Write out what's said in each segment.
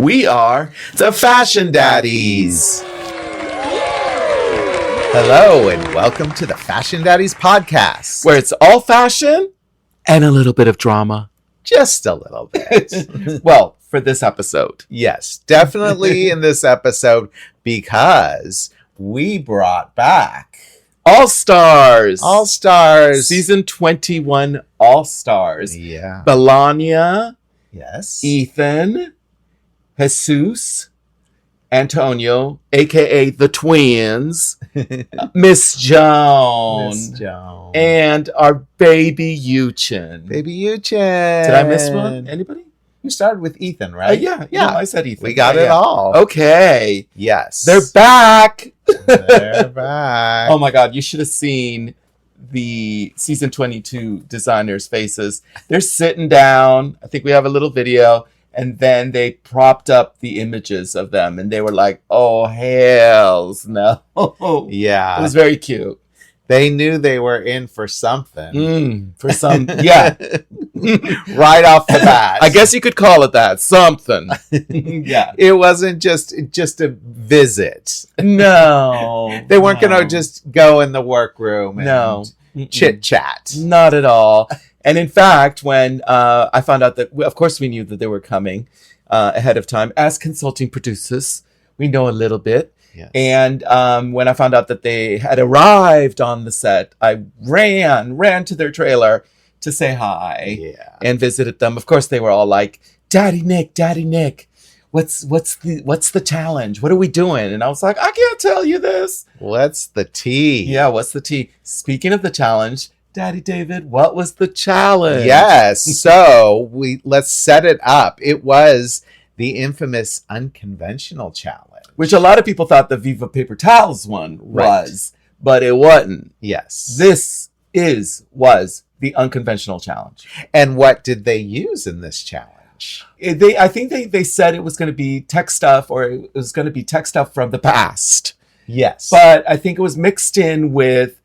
We are the Fashion Daddies. Hello and welcome to the Fashion Daddies podcast. Where it's all fashion and a little bit of drama. Just a little bit. Well, for this episode. Yes, definitely in this episode because we brought back All-Stars. All-Stars. Season 21 All-Stars. Yeah. Melania, Yes. Ethan, Jesus, Antonio, a.k.a. the twins, Miss Joan, Miss Joan. and our baby Yuchen. Baby Yuchen. Did I miss one? Anybody? You started with Ethan, right? Yeah. I said Ethan. We got it all. Okay. Yes. They're back. They're back. Oh my God. You should have seen the season 22 designers' faces. They're sitting down. I think we have a little video. And then they propped up the images of them. And they were like, oh, hells no. Yeah. It was very cute. They knew they were in for something. For some, yeah. Right off the bat. I guess you could call it that. Something. Yeah. It wasn't just a visit. No. They weren't going to just go in the workroom and chit chat. Not at all. And in fact, when I found out that, of course, we knew that they were coming ahead of time. As consulting producers, we know a little bit. Yes. And when I found out that they had arrived on the set, I ran to their trailer to say hi and visited them. Of course, they were all like, Daddy Nick, what's the challenge? What are we doing? And I was like, I can't tell you this. What's the tea? Yeah, what's the tea? Speaking of the challenge, Daddy David, what was the challenge? Yes. So let's set it up. It was the infamous Unconventional Challenge, which a lot of people thought the Viva Paper Towels one was, but it wasn't. Yes. This was the Unconventional Challenge. And what did they use in this challenge? I think they said it was going to be tech stuff, or it was going to be tech stuff from the past. Yes. But I think it was mixed in with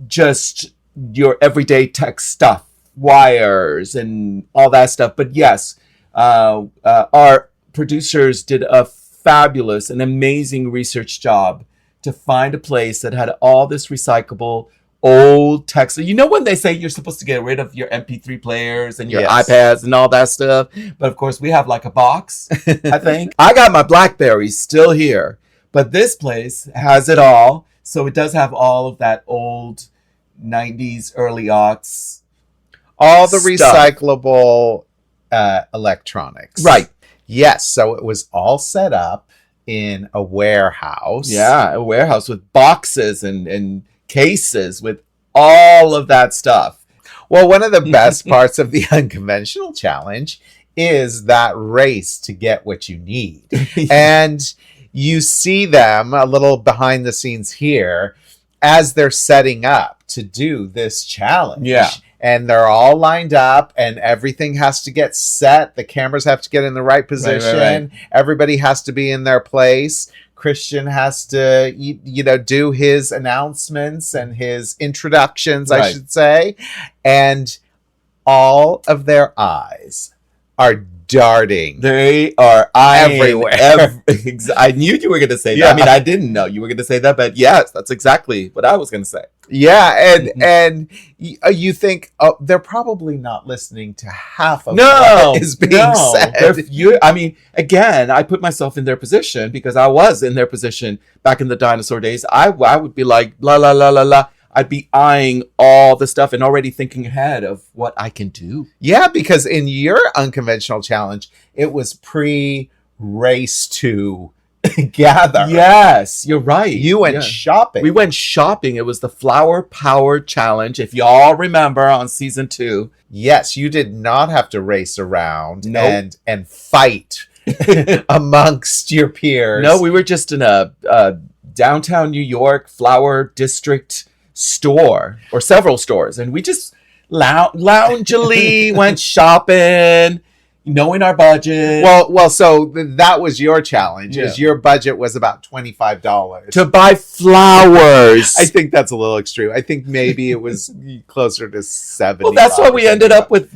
just your everyday tech stuff, wires and all that stuff. But yes, our producers did a fabulous and amazing research job to find a place that had all this recyclable old tech. So you know when they say you're supposed to get rid of your MP3 players and your iPads and all that stuff, but of course we have like a box. I think I got my BlackBerry still here, but this place has it all. So it does have all of that old 90s, early aughts. All the stuff. Recyclable electronics. Right. Yes. So it was all set up in a warehouse. Yeah, a warehouse with boxes and cases with all of that stuff. Well, one of the best parts of the Unconventional Challenge is that race to get what you need. And you see them a little behind the scenes here as they're setting up to do this challenge. Yeah. And they're all lined up and everything has to get set. The cameras have to get in the right position. Right. Everybody has to be in their place. Christian has to, do his announcements and his introductions, I should say. And all of their eyes are darting. They are everywhere. I knew you were going to say that. Yeah. I mean, I didn't know you were going to say that, but yes, that's exactly what I was going to say. Yeah, and you think, they're probably not listening to half of what is being said. I mean, again, I put myself in their position because I was in their position back in the dinosaur days. I would be like, la, la, la, la, la. I'd be eyeing all the stuff and already thinking ahead of what I can do. Yeah, because in your Unconventional Challenge, it was pre-race to gather. Yes, you're right. You went shopping. We went shopping. It was the Flower Power Challenge, if y'all remember on season 2. Yes, you did not have to race around and fight amongst your peers. No, we were just in a downtown New York flower district store, or several stores, and we just loungily went shopping, knowing our budget. So that was your challenge. Yeah. Is your budget was about $25 to buy flowers. I think that's a little extreme. I think maybe it was closer to 70. Well, that's why we ended up with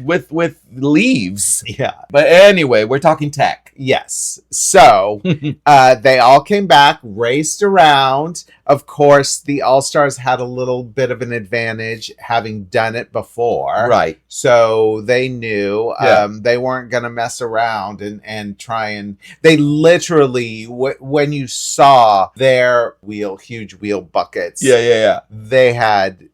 leaves. Yeah. But anyway, we're talking tech. Yes. So they all came back, raced around. Of course, the All-Stars had a little bit of an advantage having done it before. Right. So they knew they weren't going to mess around and try and... They literally, when you saw their huge wheel buckets, they had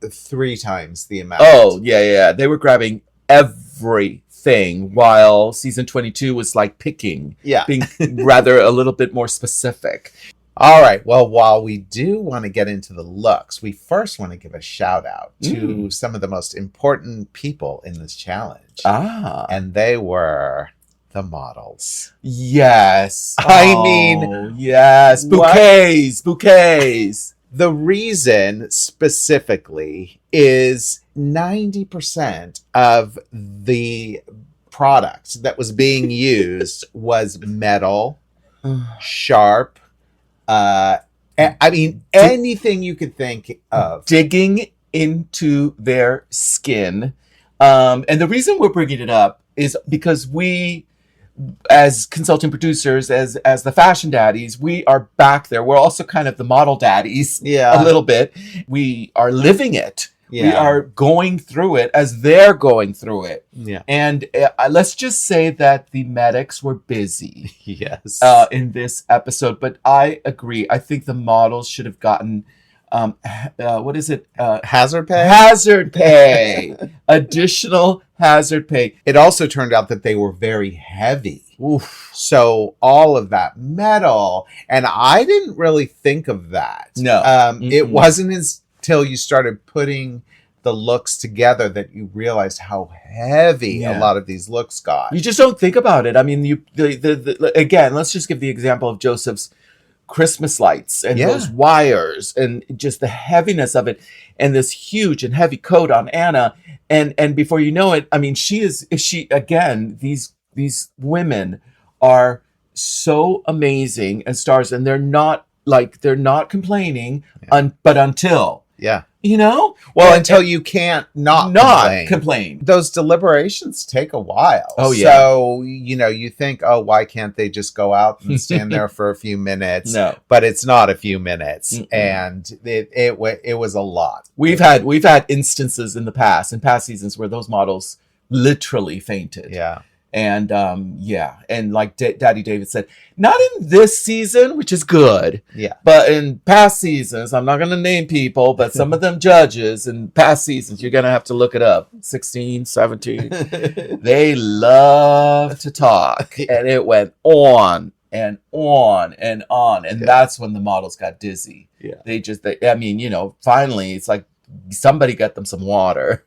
3 times the amount. Oh, yeah. They were grabbing everything, while season 22 was like picking. Yeah. Being rather a little bit more specific. All right. Well, while we do want to get into the looks, we first want to give a shout out to some of the most important people in this challenge. And they were the models. Yes. I mean, yes. Bouquets. The reason specifically is 90% of the product that was being used was metal, sharp. I mean, anything you could think of. Digging into their skin. And the reason we're bringing it up is because we, as consulting producers, as the Fashion Daddies, we are back there. We're also kind of the model daddies a little bit. We are living it. Yeah. We are going through it as they're going through it. Yeah. And let's just say that the medics were busy. Yes. In this episode. But I agree. I think the models should have gotten, what is it? Hazard pay? Hazard pay. Additional hazard pay. It also turned out that they were very heavy. Oof. So all of that metal. And I didn't really think of that. No. It wasn't until you started putting the looks together that you realized how heavy a lot of these looks got. You just don't think about it. I mean, again, let's just give the example of Joseph's Christmas lights and those wires and just the heaviness of it, and this huge and heavy coat on Anna. And before you know it, I mean, she again, these women are so amazing and stars, and they're not complaining but until until you can't not complain. Those deliberations take a while. Oh yeah. So you think, oh, why can't they just go out and stand there for a few minutes? No, but it's not a few minutes. And it was a lot. We've had instances in past seasons where those models literally fainted. Yeah. And and like Daddy David said, not in this season, which is good. Yeah. But in past seasons, I'm not going to name people, but some of them judges in past seasons, you're going to have to look it up. 16, 17. They love to talk. And it went on and on and on. And that's when the models got dizzy. Yeah. Finally, it's like somebody got them some water.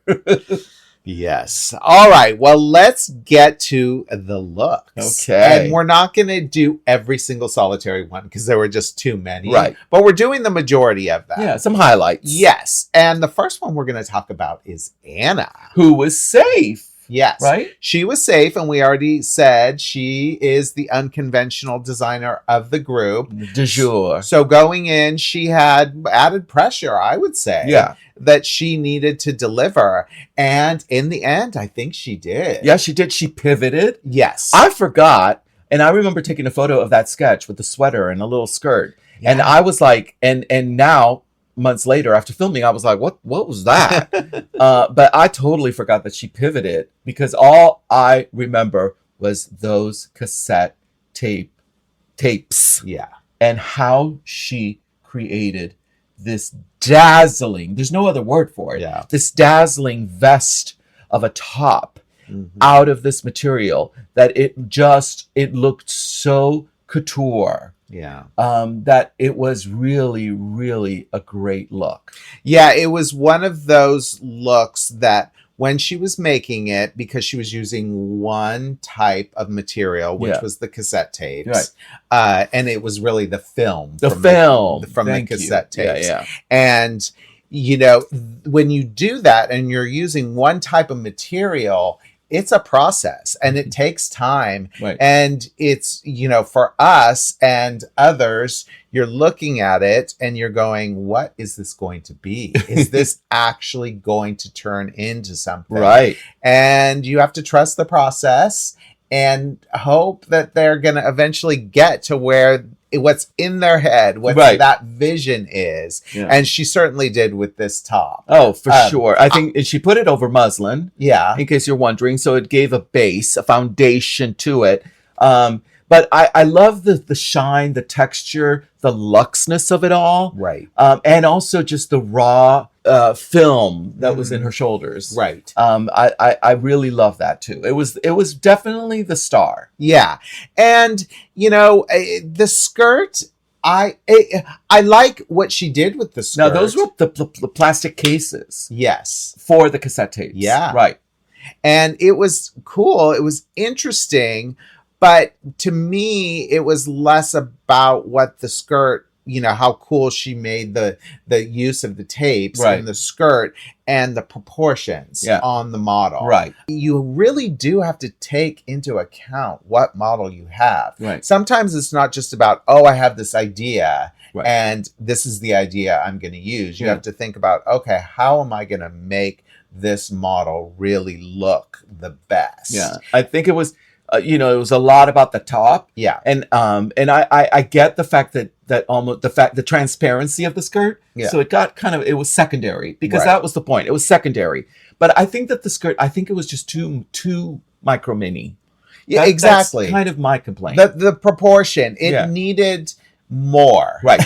Yes. All right. Well, let's get to the looks. Okay. And we're not going to do every single solitary one because there were just too many. Right. But we're doing the majority of them. Yeah, some highlights. Yes. And the first one we're going to talk about is Anna, who was safe. Yes. Right? She was safe, and we already said she is the unconventional designer of the group. De jour. So going in, she had added pressure, I would say. Yeah. That she needed to deliver. And in the end, I think she did. Yeah, she did. She pivoted. Yes. I forgot. And I remember taking a photo of that sketch with the sweater and a little skirt. Yeah. And I was like, and now, months later after filming, I was like, what was that? But I totally forgot that she pivoted, because all I remember was those cassette tapes. Yeah. And how she created this dazzling, there's no other word for it. Yeah. This dazzling vest of a top out of this material that it looked so couture. Yeah. That it was really, really a great look. Yeah, it was one of those looks that when she was making it, because she was using one type of material, which was the cassette tapes, and it was really the film. From the cassette tapes. Yeah. And, when you do that and you're using one type of material, it's a process and it takes time. Right. And it's, you know, for us and others, you're looking at it and you're going, what is this going to be? Is this actually going to turn into something? Right. And you have to trust the process and hope that they're going to eventually get to where what's in their head, what that vision is. Yeah. And she certainly did with this top. Oh, for sure. I think she put it over muslin. Yeah. In case you're wondering. So it gave a base, a foundation to it. But I love the shine, the texture, the luxness of it all. Right. And also just the raw film that was in her shoulders. Right. I really love that too. It was definitely the star. Yeah. And, you know, the skirt, I like what she did with the skirt. Now, those were the plastic cases. Yes. For the cassette tapes. Yeah. Right. And it was cool. It was interesting. But to me, it was less about what the skirt, you know, how cool she made the use of the tapes and the skirt and the proportions on the model. Right. You really do have to take into account what model you have. Right. Sometimes it's not just about, oh, I have this idea and this is the idea I'm going to use. You have to think about, okay, how am I going to make this model really look the best? Yeah. I think it was... you know, it was a lot about the top. Yeah. And I get the fact that almost the transparency of the skirt. Yeah. So it got it was secondary because that was the point. It was secondary. But I think that the skirt, I think it was just too micro mini. Yeah, exactly. That's kind of my complaint. The proportion, it needed more. Right.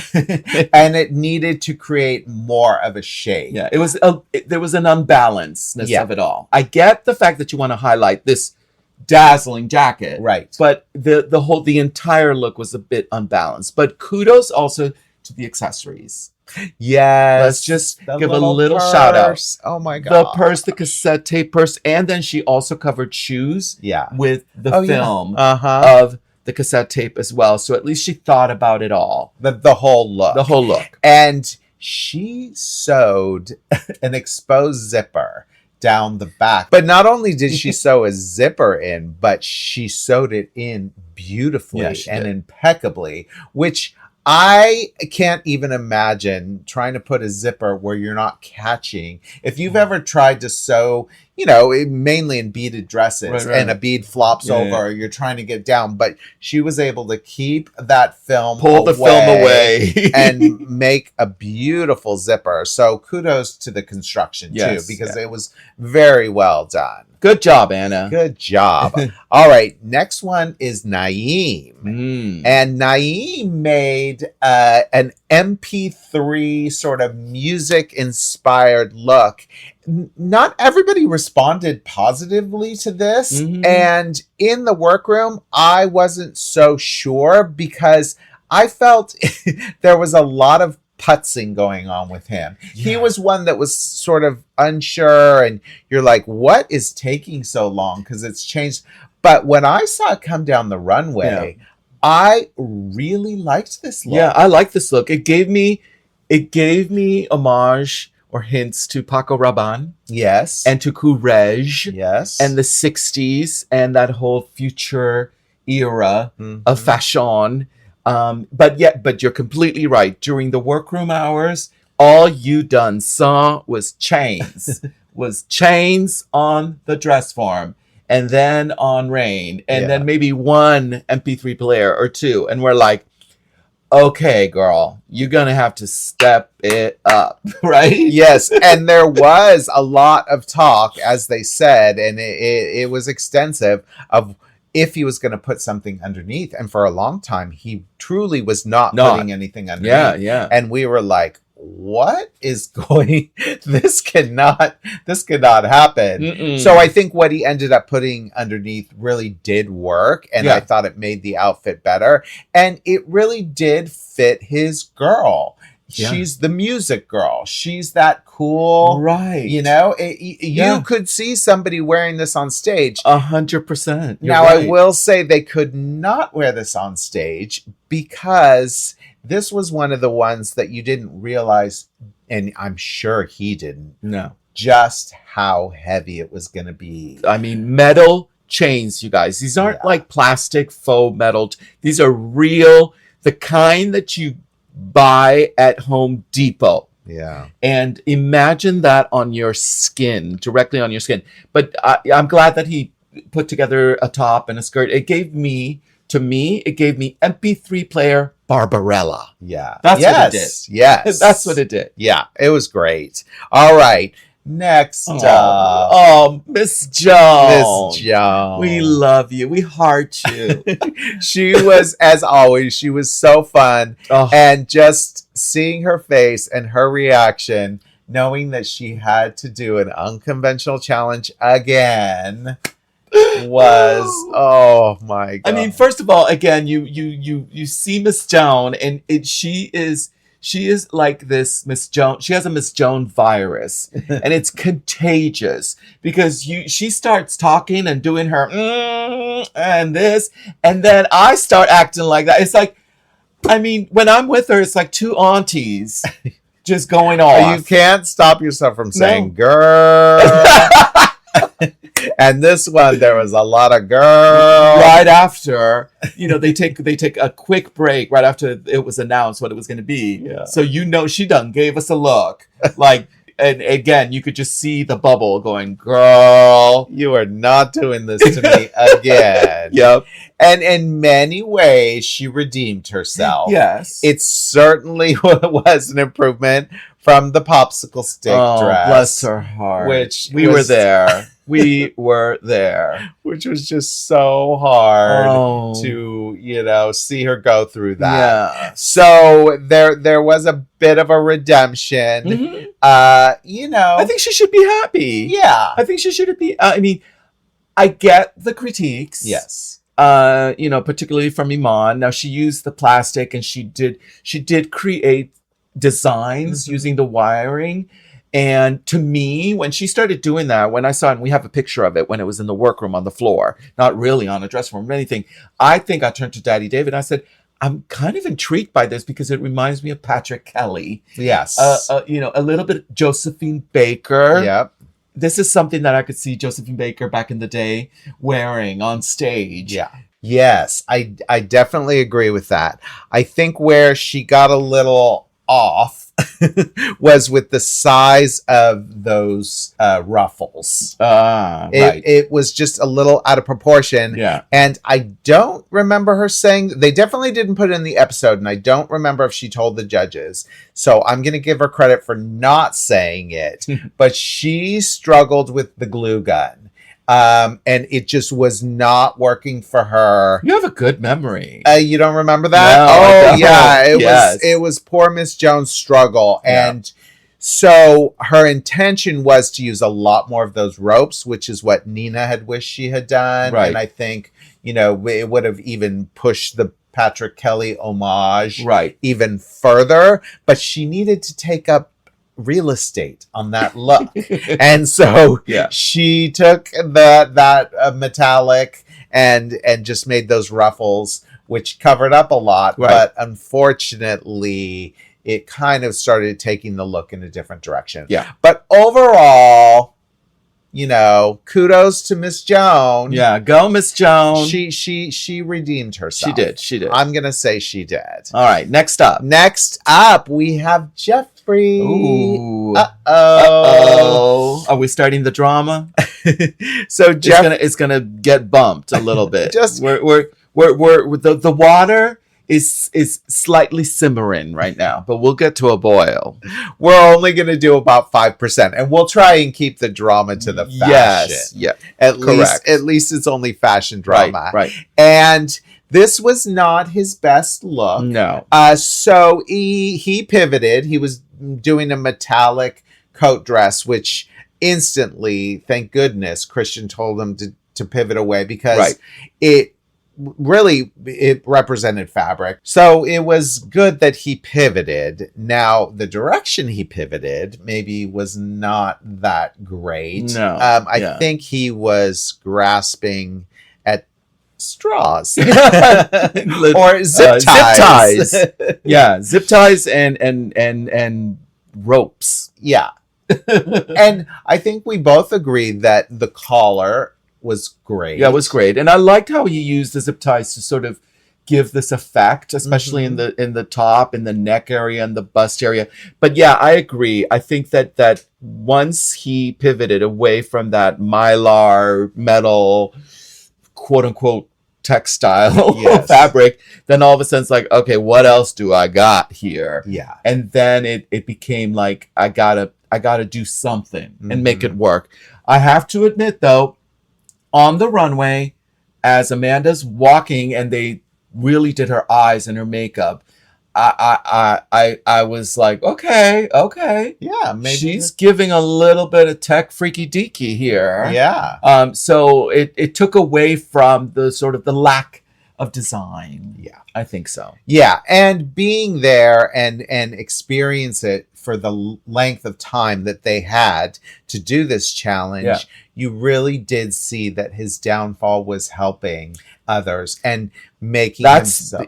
And it needed to create more of a shade. Yeah. It was there was an unbalancedness of it all. I get the fact that you want to highlight this dazzling jacket, right? But the entire look was a bit unbalanced. But kudos also to the accessories. Yes, let's just give a little shout out. Oh my god, the purse, the cassette tape purse, and then she also covered shoes. With the film of the cassette tape as well. So at least she thought about it all. The whole look, and she sewed an exposed zipper down the back. But not only did she sew a zipper in, but she sewed it in beautifully and impeccably, which I can't even imagine trying to put a zipper where you're not catching. If you've ever tried to sew, you know, mainly in beaded dresses and a bead flops over, or you're trying to get down, but she was able to keep that film the film away and make a beautiful zipper. So kudos to the construction too, because it was very well done. Good job, Anna. Good job. All right. Next one is Naeem. And Naeem made an MP3 sort of music inspired look. Not everybody responded positively to this. And in the workroom, I wasn't so sure because I felt there was a lot of putzing going on with him. He was one that was sort of unsure and you're like, what is taking so long? Because it's changed. But when I saw it come down the runway, I really liked this look. Yeah, I like this look. It gave me homage or hints to Paco Rabanne. Yes. And to Courrèges. Yes. And the 60s and that whole future era of fashion. But you're completely right. During the workroom hours, all you done saw was chains. Was chains on the dress form. And then on Rain. And then maybe one MP3 player or two. And we're like, okay, girl, you're going to have to step it up, right? Yes, and there was a lot of talk, as they said, and it was extensive, of if he was going to put something underneath. And for a long time, he truly was not putting anything underneath. Yeah. And we were like, what is going, this cannot happen. So I think what he ended up putting underneath really did work, and I thought it made the outfit better, and it really did fit his girl. She's the music girl. She's that cool, right? You know, you could see somebody wearing this on stage. 100%. Now, I will say they could not wear this on stage because this was one of the ones that you didn't realize, and I'm sure he didn't. No. just how heavy it was going to be. I mean, metal chains, you guys. These aren't like plastic faux metal. These are real, the kind that you buy at Home Depot. Yeah. And imagine that on your skin, directly on your skin. But I'm glad that he put together a top and a skirt. It gave me MP3 player Barbarella. Yeah. That's what it did. Yes. That's what it did. Yeah. It was great. All right. Next up. Oh, Miss Joan. Miss Joan. We love you. We heart you. She was, as always, she was so fun. Oh. And just seeing her face and her reaction, knowing that she had to do an unconventional challenge again, was, oh my God. I mean, first of all, again, you see Miss Joan, and she is like this Miss Joan. She has a Miss Joan virus, and it's contagious because she starts talking and doing her and this, and then I start acting like that. It's like, I mean, when I'm with her, it's like two aunties just going off. You can't stop yourself from saying, girl. And this one, there was a lot of girl. Right after, they take a quick break right after it was announced what it was going to be. Yeah. So she done gave us a look, like, and again, you could just see the bubble going, girl, you are not doing this to me again. Yep. And in many ways, she redeemed herself. Yes. It certainly was an improvement from the popsicle stick dress. Bless her heart. Which we were there. We were there. Which was just so hard to, see her go through that. Yeah. So there was a bit of a redemption. Mm-hmm. I think she should be happy. Yeah. I think she should be. I mean, I get the critiques. Yes. Particularly from Iman. Now, she used the plastic and she did create designs using the wiring. And to me, when she started doing that, when I saw it, and we have a picture of it when it was in the workroom on the floor, not really on a dressing room or anything, I think I turned to Daddy David and I said, I'm kind of intrigued by this because it reminds me of Patrick Kelly. Yes. A little bit Josephine Baker. Yep. This is something that I could see Josephine Baker back in the day wearing on stage. Yeah. Yes, I definitely agree with that. I think where she got a little off was with the size of those ruffles. Right. It was just a little out of proportion. Yeah. And I don't remember her saying, they definitely didn't put it in the episode, and I don't remember if she told the judges. So I'm going to give her credit for not saying it. But she struggled with the glue gun. And it just was not working for her. You have a good memory. You don't remember that? No, yeah. It was poor Miss Jones' struggle. Yeah. And so her intention was to use a lot more of those ropes, which is what Nina had wished she had done. Right. And I think, it would have even pushed the Patrick Kelly homage even further. But she needed to take up real estate on that look. And so she took that metallic and just made those ruffles, which covered up a lot. But unfortunately, it kind of started taking the look in a different direction. Yeah. But overall, kudos to Miss Joan. Yeah, go Miss Joan. She redeemed herself. She did. I'm gonna say she did. All right, next up, we have Jeffrey. Ooh. Uh-oh. Are we starting the drama? So it's gonna get bumped a little bit. Just we're the water is slightly simmering right now, but we'll get to a boil. We're only going to do about 5%, and we'll try and keep the drama to the fashion. Yes, yeah, at least it's only fashion drama, right? And this was not his best look. No. So he pivoted. He was doing a metallic coat dress, which instantly, thank goodness, Christian told him to pivot away because it represented fabric. So it was good that he pivoted. Now, the direction he pivoted maybe was not that great. No. I think he was grasping at straws or zip ties. Yeah, zip ties and ropes. Yeah. And I think we both agree that the collar was great. Yeah, it was great. And I liked how he used the zip ties to sort of give this effect, especially in the top, in the neck area, and the bust area. But yeah, I agree. I think that once he pivoted away from that mylar metal, quote unquote, textile fabric, then all of a sudden it's like, okay, what else do I got here? Yeah. And then it became like, I gotta do something and make it work. I have to admit though, on the runway, as Amanda's walking and they really did her eyes and her makeup, I was like, okay, Yeah, maybe she's giving a little bit of tech freaky deaky here. Yeah. So it took away from the sort of the lack of design. Yeah, I think so. Yeah, and being there and experience it for the length of time that they had to do this challenge, you really did see that his downfall was helping others and making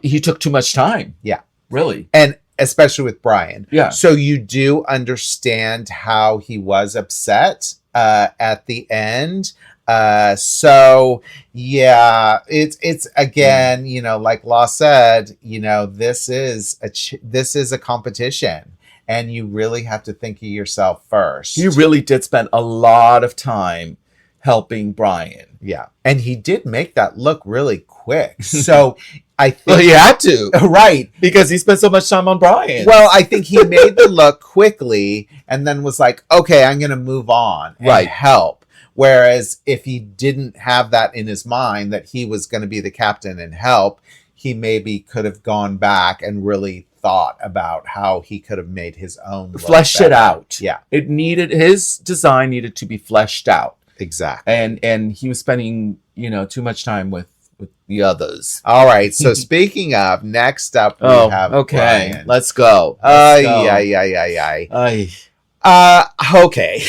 he took too much time. Yeah. Really. And especially with Brian. Yeah. So you do understand how he was upset at the end. So yeah, it's again, you know, like Law said, you know, this is a competition, and you really have to think of yourself first. He really did spend a lot of time helping Brian. Yeah, and he did make that look really quick. So I think well, he had to, right, because he spent so much time on Brian. Well, I think he made the look quickly and then was like, okay, I'm going to move on and help. Whereas if he didn't have that in his mind that he was going to be the captain and help, he maybe could have gone back and really thought about how he could have made his own flesh it out. Yeah, his design needed to be fleshed out. Exactly. And he was spending, you know, too much time with the others. All right. So speaking of, next up we have Brian. Let's go. Okay.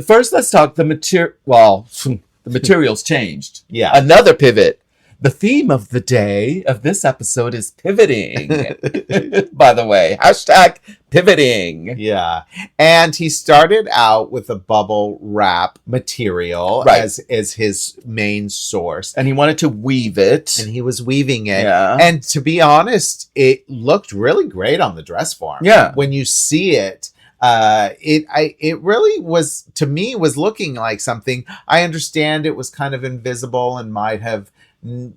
First, let's talk the material. Well, the materials changed. Yeah. Another pivot. The theme of the day of this episode is pivoting. By the way, hashtag pivoting. Yeah. And he started out with a bubble wrap material as his main source. And he wanted to weave it. And he was weaving it. Yeah. And to be honest, it looked really great on the dress form. Yeah. When you see it, it really was, to me, was looking like something. I understand it was kind of invisible and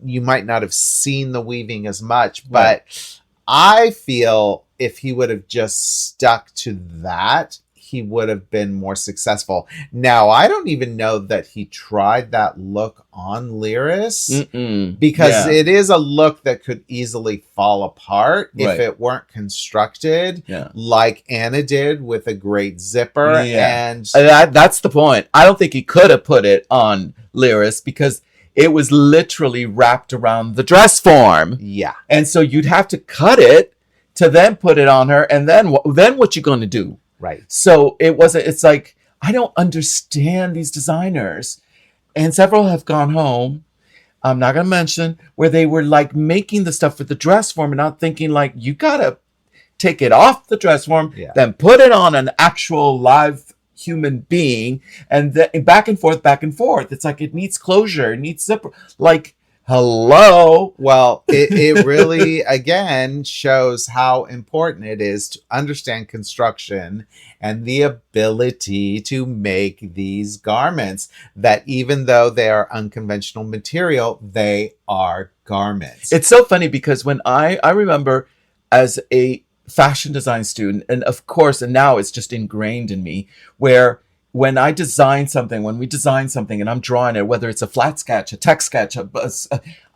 you might not have seen the weaving as much, but I feel if he would have just stuck to that, he would have been more successful. Now, I don't even know that he tried that look on Lyris, because it is a look that could easily fall apart if it weren't constructed like Anna did with a great zipper. And that's the point. I don't think he could have put it on Lyris because it was literally wrapped around the dress form. Yeah. And so you'd have to cut it to then put it on her. And then what you going to do? Right. So it's like, I don't understand these designers. And several have gone home. I'm not going to mention where they were like making the stuff for the dress form and not thinking like, you got to take it off the dress form, then put it on an actual live human being, and then back and forth. It's like it needs closure, it needs zipper. Like, hello. Well, it really again shows how important it is to understand construction and the ability to make these garments that even though they are unconventional material, they are garments. It's so funny because when I remember as a fashion design student, and of course, and now it's just ingrained in me, where when we design something and I'm drawing it, whether it's a flat sketch, a text sketch,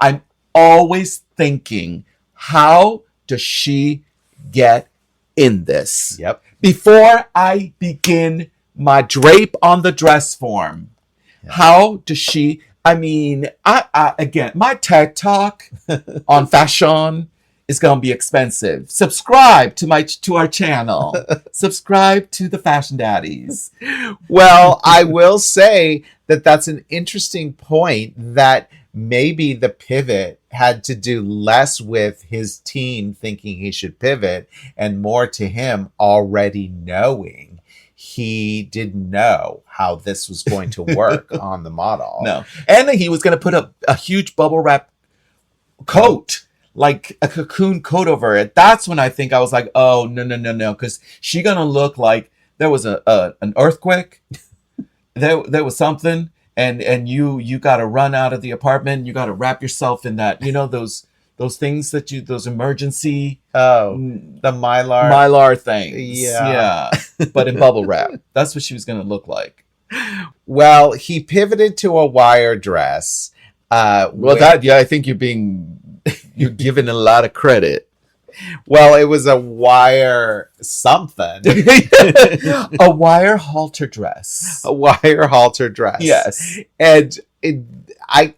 I'm always thinking, how does she get in this? Yep. Before I begin my drape on the dress form, how does she, I mean, I again, my TED talk on fashion is going to be expensive. Subscribe to our channel. Subscribe to the Fashion Daddies. Well, I will say that that's an interesting point, that maybe the pivot had to do less with his team thinking he should pivot and more to him already knowing he didn't know how this was going to work on the model. No. And he was going to put a huge bubble wrap coat, like a cocoon coat over it. That's when I think I was like, oh, no. Because she's going to look like there was an earthquake. There was something. And you got to run out of the apartment. You got to wrap yourself in that, those things those emergency. Oh, the Mylar things. Yeah. But in bubble wrap. That's what she was going to look like. Well, he pivoted to a wire dress. I think you're giving a lot of credit. Well, it was a wire something. A wire halter dress. A wire halter dress. Yes. And I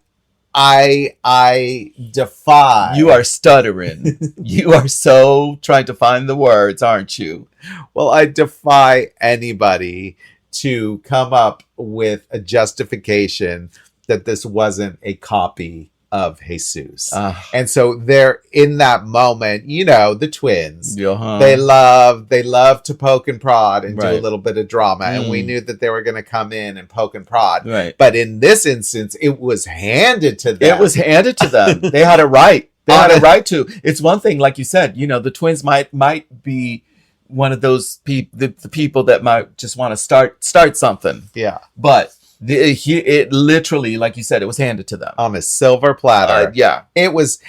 defy. You are stuttering. You are so trying to find the words, aren't you? Well, I defy anybody to come up with a justification that this wasn't a copy of Jesus. And so they're in that moment, the twins, they love to poke and prod and do a little bit of drama. And we knew that they were going to come in and poke and prod. Right. But in this instance, it was handed to them. They had a right. They had a right to. It's one thing, like you said, the twins might be one of those the people that might just want to start something. Yeah. But it literally, like you said, it was handed to them on a silver platter. Yeah, it was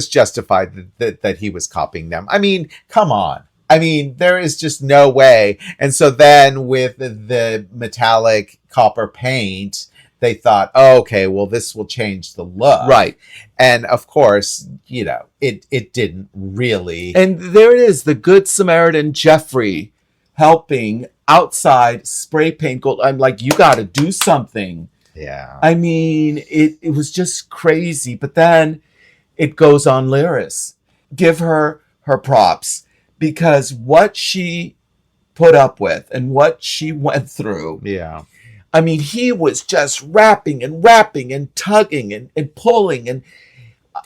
justified that he was copying them. I mean, come on. I mean, there is just no way. And so then with the metallic copper paint, they thought, oh, okay, well, this will change the look. Right. And of course, it didn't really. And there it is, the Good Samaritan Jeffrey helping outside spray paint gold. I'm like, you got to do something. Yeah. I mean, it was just crazy. But then it goes on Lyris. Give her props, because what she put up with and what she went through. Yeah. I mean, he was just wrapping and tugging and pulling and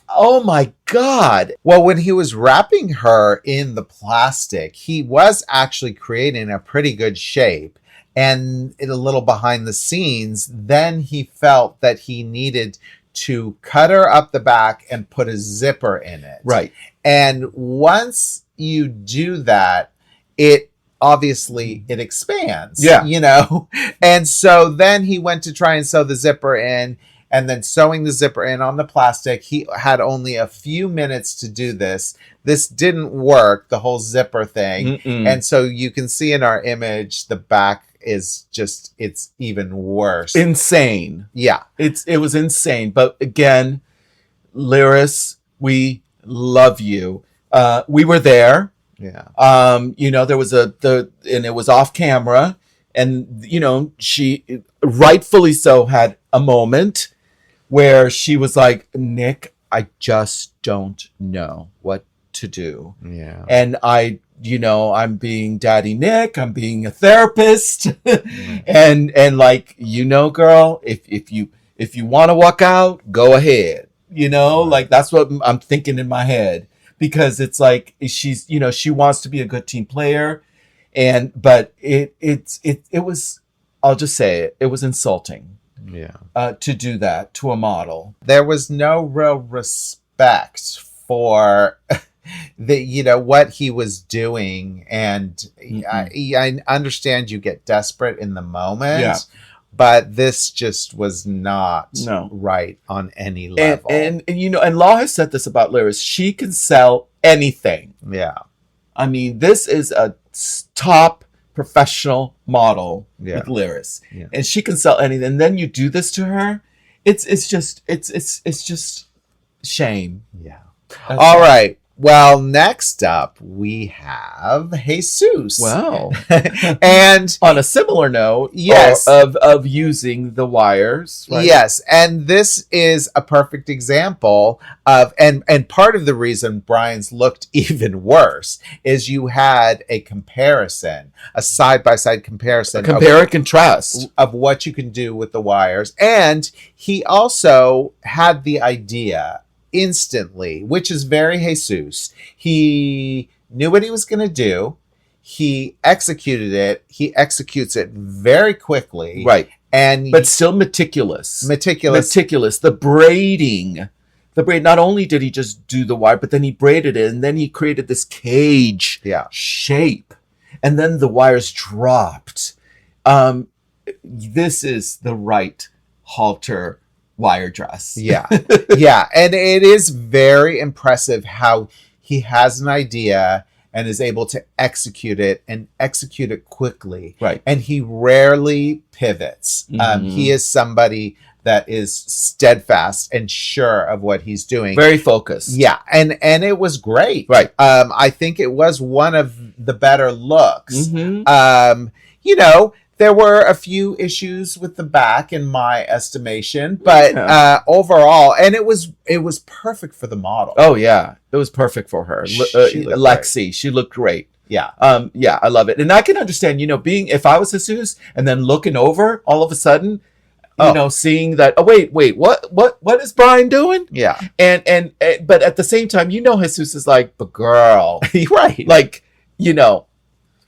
oh my God. Well, when he was wrapping her in the plastic, he was actually creating a pretty good shape. And a little behind the scenes, then he felt that he needed to cut her up the back and put a zipper in it. Right. And once you do that, it expands. Yeah. And so then he went to try and sew the zipper in. And then sewing the zipper in on the plastic, he had only a few minutes to do this. This didn't work, the whole zipper thing. Mm-mm. And so you can see in our image, the back is just, it's even worse. Insane. Yeah. It was insane. But again, Lyris, we love you. We were there. Yeah. There was and it was off camera. And, she rightfully so had a moment where she was like, Nick, I just don't know what to do. Yeah. And I'm being Daddy Nick, I'm being a therapist. and like, girl, if you want to walk out, go ahead. Like that's what I'm thinking in my head, because it's like she's, she wants to be a good team player. But it was, I'll just say it was insulting. Yeah. To do that to a model. There was no real respect for what he was doing. And I understand you get desperate in the moment. Yeah. But this just was not right on any level. And Law has said this about Lyris. She can sell anything. Yeah. I mean, this is a top professional model with Lyris, and she can sell anything. And then you do this to her, it's just shame. Yeah. All right. Well, next up we have Jesus. Wow. And on a similar note, yes, of using the wires. Right? Yes, and this is a perfect example of, and part of the reason Brian's looked even worse is you had a comparison, a side-by-side comparison. Compare and contrast. Of what you can do with the wires. And he also had the idea instantly, which is very Jesus. He knew what he was going to do. he executed it. He executes it very quickly. Right. And but still meticulous. Meticulous. The braiding. Not only did he just do the wire, but then he braided it, and then he created this cage shape. And then the wires dropped. This is the right halter wire dress. Yeah. Yeah. And it is very impressive how he has an idea and is able to execute it quickly. Right. And he rarely pivots. He is somebody that is steadfast and sure of what he's doing. Very focused. Yeah. And it was great. Right. I think it was one of the better looks. You know, there were a few issues with the back in my estimation, but overall, and it was perfect for the model. Oh yeah, it was perfect for her. Lexi, great. She looked great. Yeah. Yeah, I love it. And I can understand, you know, if I was Jesus and then looking over all of a sudden, you know, seeing that, wait, what is Brian doing? Yeah. And but at the same time, you know, Jesus is like, but girl, right. Like, you know,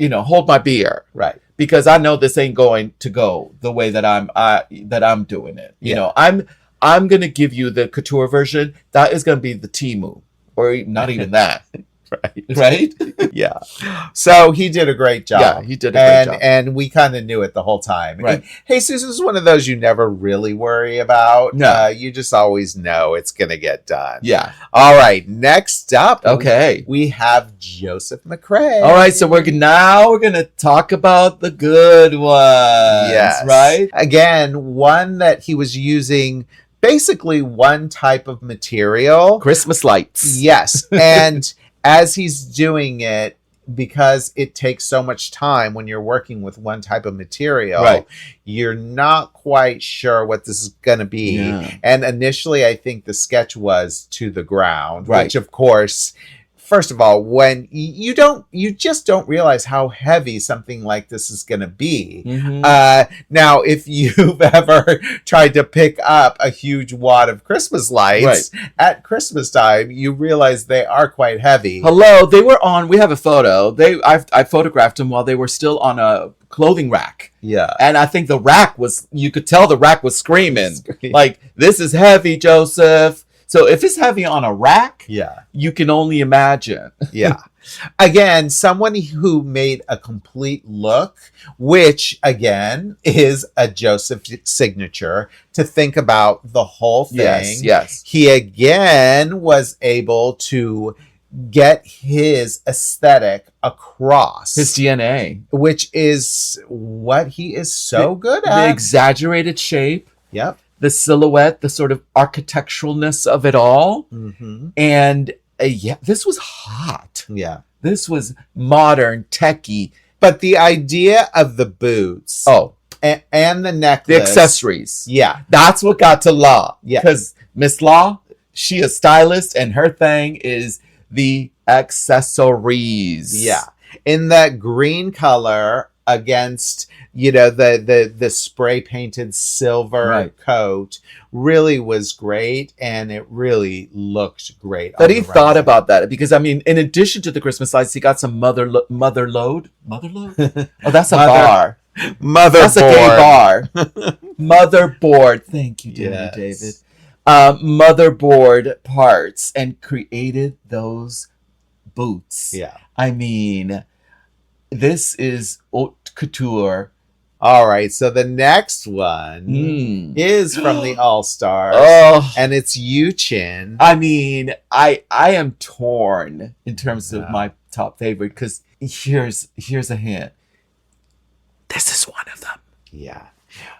hold my beer. Right. Because I know this ain't going to go the way that I'm doing it. You know, I'm gonna give you the couture version. That is gonna be the Temu, or not even that. Right? Yeah. So he did a great job. Yeah, he did a great job. And we kind of knew it the whole time. Right. Jesus is one of those you never really worry about. No. You just always know it's going to get done. Yeah. All right. Next up. Okay. We have Joseph McCrae. All right. So we're going to talk about the good ones. Yes. Right? Again, one that he was using basically one type of material. Christmas lights. Yes. And as he's doing it, because it takes so much time when you're working with one type of material, right, you're not quite sure what this is going to be. Yeah. And initially, I think the sketch was to the ground, right, which of course, first of all, when you just don't realize how heavy something like this is going to be. Now, if you've ever tried to pick up a huge wad of Christmas lights at Christmas time, you realize they are quite heavy. Hello, we have a photo. I photographed them while they were still on a clothing rack. Yeah. And I think you could tell the rack was screaming. Like, this is heavy, Joseph. So if it's heavy on a rack, you can only imagine. Yeah. Again, someone who made a complete look, which again is a Joseph signature, to think about the whole thing. Yes. He again was able to get his aesthetic across. His DNA. Which is what he is so good at. The exaggerated shape. Yep. The silhouette, the sort of architecturalness of it all. And this was hot. Yeah. This was modern, techie. But the idea of the boots. And the necklace. The accessories. Yeah. That's what got to Law. Yeah. Because Miss Law, she a stylist, and her thing is the accessories. Yeah. In that green color against, the spray painted silver coat really was great, and it really looked great. But he thought about that because, I mean, in addition to the Christmas lights, he got some mother load. Oh, that's a bar. That's a gay bar. Motherboard. Thank you, David. Motherboard parts, and created those boots. Yeah. I mean, this is haute couture. All right, so the next one is from the All-Stars, and it's Yuchin. I mean, I am torn in terms of my top favorite, because here's a hint. This is one of them. Yeah.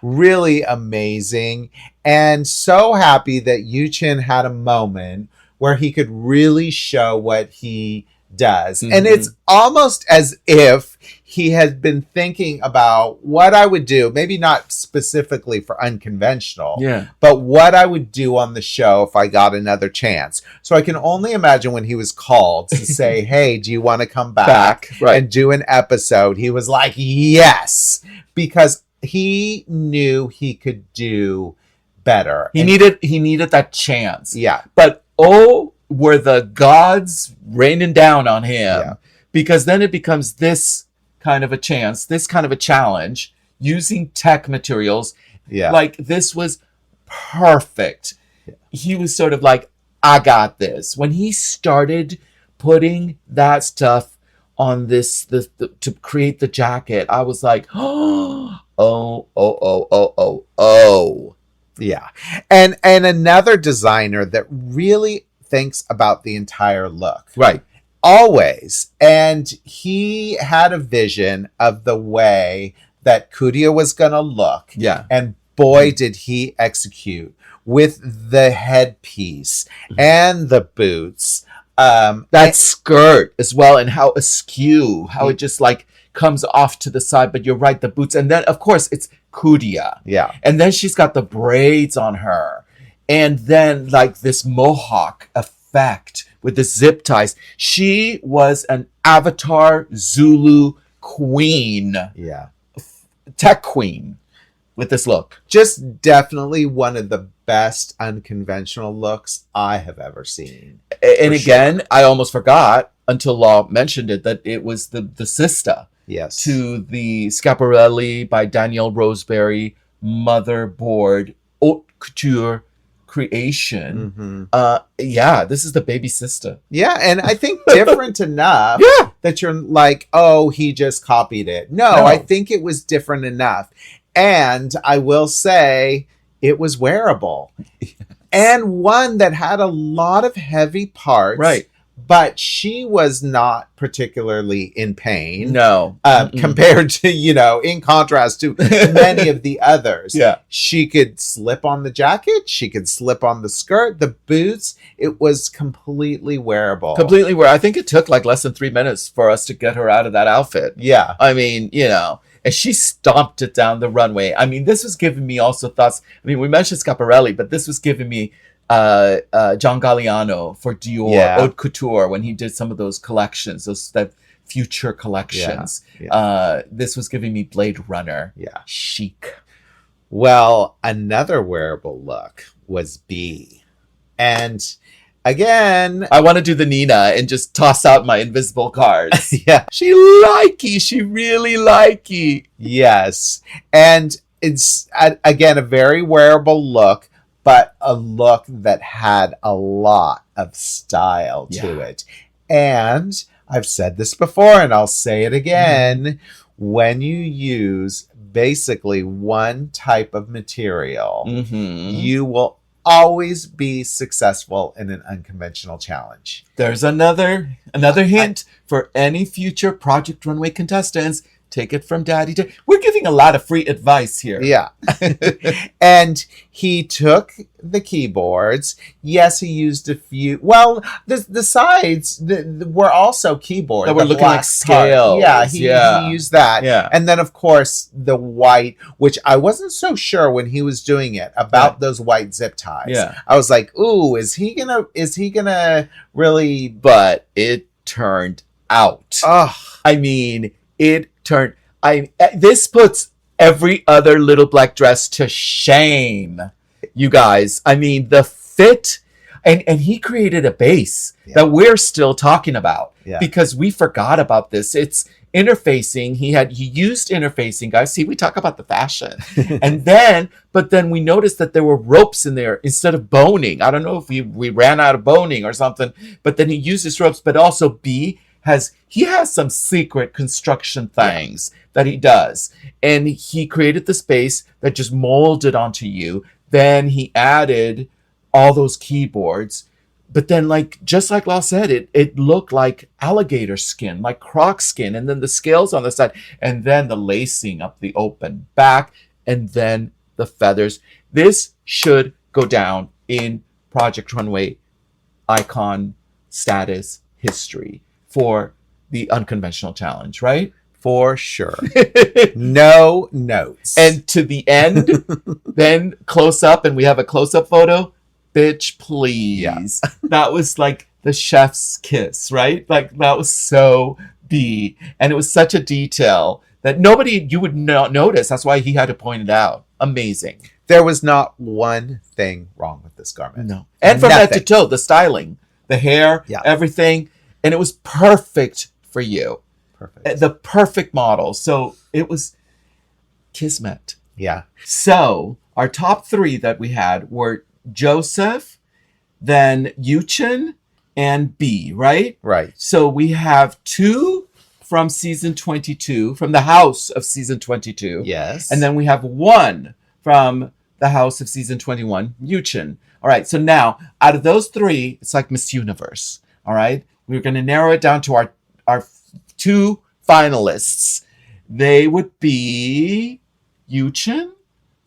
Really amazing, and so happy that Yuchin had a moment where he could really show what he does. And it's almost as if he had been thinking about what I would do, maybe not specifically for Unconventional, but what I would do on the show if I got another chance. So I can only imagine when he was called to say, hey, do you want to come back and do an episode? He was like, yes, because he knew he could do better. He needed that chance. Yeah. But were the gods raining down on him, because then it becomes this kind of a chance, this kind of a challenge using tech materials. Yeah. Like, this was perfect. He was sort of like, I got this. When he started putting that stuff on this to create the jacket, I was like, oh. Yeah. And another designer that really thinks about the entire look. Right. Always. And he had a vision of the way that Kudia was going to look. Yeah. And boy, did he execute with the headpiece and the boots. That skirt as well, and how askew, how it just like comes off to the side. But you're right, the boots. And then, of course, it's Kudia. Yeah. And then she's got the braids on her. And then like this mohawk effect with the zip ties. She was an Avatar Zulu queen. Yeah. Tech queen with this look. Just definitely one of the best unconventional looks I have ever seen. And again, I almost forgot until Law mentioned it, that it was the sister. Yes. To the Schiaparelli by Danielle Roseberry motherboard haute couture creation. Yeah, this is the baby sister. Yeah, and I think different enough that you're like, oh, he just copied it. No, I think it was different enough. And I will say it was wearable. And one that had a lot of heavy parts. Right. But she was not particularly in pain. No. Compared to, in contrast to many of the others. Yeah. She could slip on the jacket. She could slip on the skirt, the boots. It was completely wearable. Completely wear. I think it took like less than 3 minutes for us to get her out of that outfit. Yeah. I mean, and she stomped it down the runway. I mean, this was giving me also thoughts. I mean, we mentioned Schiaparelli, but this was giving me John Galliano for Dior, haute couture, when he did some of those collections, that future collections. This was giving me Blade Runner. Yeah. Chic. Well, another wearable look was B. And again, I want to do the Nina and just toss out my invisible cards. Yeah. She likey. She really likey. Yes. And it's, again, a very wearable look, but a look that had a lot of style to it. And I've said this before, and I'll say it again. When you use basically one type of material, you will always be successful in an unconventional challenge. There's another hint for any future Project Runway contestants. Take it from Daddy. We're giving a lot of free advice here. Yeah. And he took the keyboards. Yes, he used a few. Well, the sides were also keyboard. That were looking like scales. Yeah, he used that. Yeah. And then, of course, the white, which I wasn't so sure when he was doing it about those white zip ties. Yeah. I was like, ooh, is he gonna really? But it turned out. I mean, it turned. This puts every other little black dress to shame, you guys. I mean, the fit, and he created a base that we're still talking about because we forgot about this. It's interfacing. He used interfacing, guys. See, we talk about the fashion, but then we noticed that there were ropes in there instead of boning. I don't know if we ran out of boning or something, but then he used his ropes. But also he has some secret construction things that he does. And he created the space that just molded onto you. Then he added all those keyboards. But then, just like Law said, it looked like alligator skin, like croc skin. And then the scales on the side. And then the lacing up the open back. And then the feathers. This should go down in Project Runway icon status history for the unconventional challenge, right? For sure. No notes. And to the end, then close up, and we have a close-up photo. Bitch, please. Yeah. That was like the chef's kiss, right? Like, that was so B. And it was such a detail that you would not notice. That's why he had to point it out. Amazing. There was not one thing wrong with this garment. No. And from head to toe, the styling, the hair, everything. And it was perfect for you. Perfect. The perfect model. So it was kismet. Yeah. So our top 3 that we had were Joseph, then Yuchen, and B, right? Right. So we have 2 from season 22, from the house of season 22. Yes. And then we have 1 from the house of season 21, Yuchen. All right. So now, out of those 3, it's like Miss Universe. All right. We're going to narrow it down to our 2 finalists. They would be Yuchen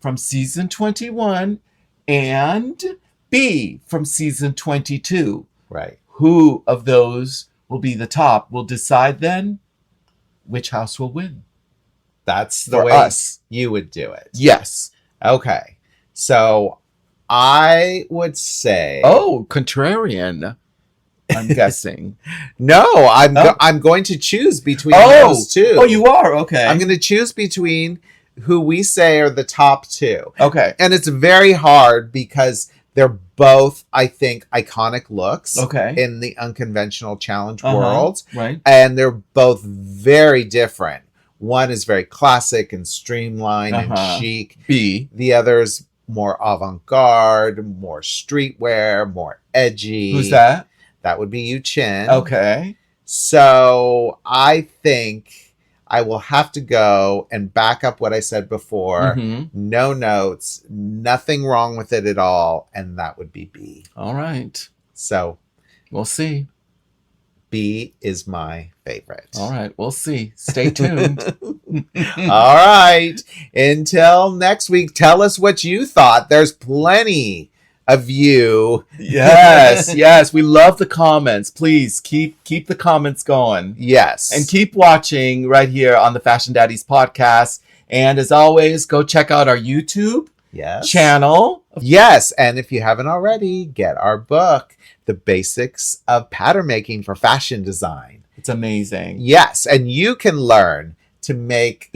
from season 21 and B from season 22. Right. Who of those will be the top? We'll decide then which house will win. That's the For way us. you would do it. Yes. Okay. So I would say... Oh, contrarian, I'm guessing. No, Oh. I'm going to choose between those 2. Oh, you are? Okay. I'm going to choose between who we say are the top 2. Okay. And it's very hard because they're both, I think, iconic looks Okay. in the unconventional challenge world. Right. And they're both very different. One is very classic and streamlined and chic. B. The other's more avant-garde, more streetwear, more edgy. Who's that? That would be Yu Chin. Okay. So I think I will have to go and back up what I said before. Mhm. No notes, nothing wrong with it at all. And that would be B. All right. So We'll see. B is my favorite. All right. We'll see. Stay tuned. All right. Until next week, tell us what you thought. There's plenty of you. Yes. Yes. We love the comments. Please keep the comments going. Yes. And keep watching right here on the Fashion Daddies podcast. And as always, go check out our YouTube channel. Yes. And if you haven't already, get our book, The Basics of Pattern Making for Fashion Design. It's amazing. Yes. And you can learn to make,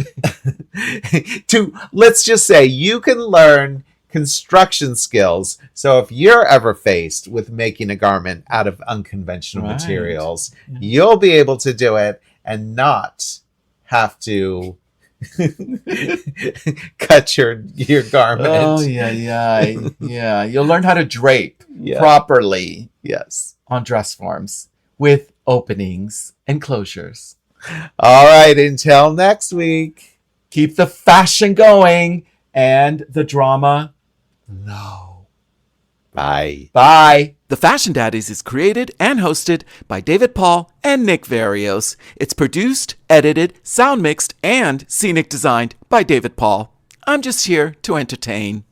let's just say you can learn construction skills. So if you're ever faced with making a garment out of unconventional materials, you'll be able to do it and not have to cut your garment. Oh, yeah. You'll learn how to drape properly on dress forms with openings and closures. All right. Until next week. Keep the fashion going and the drama low. Bye. Bye. The Fashion Daddies is created and hosted by David Paul and Nick Varios. It's produced, edited, sound mixed, and scenic designed by David Paul. I'm just here to entertain.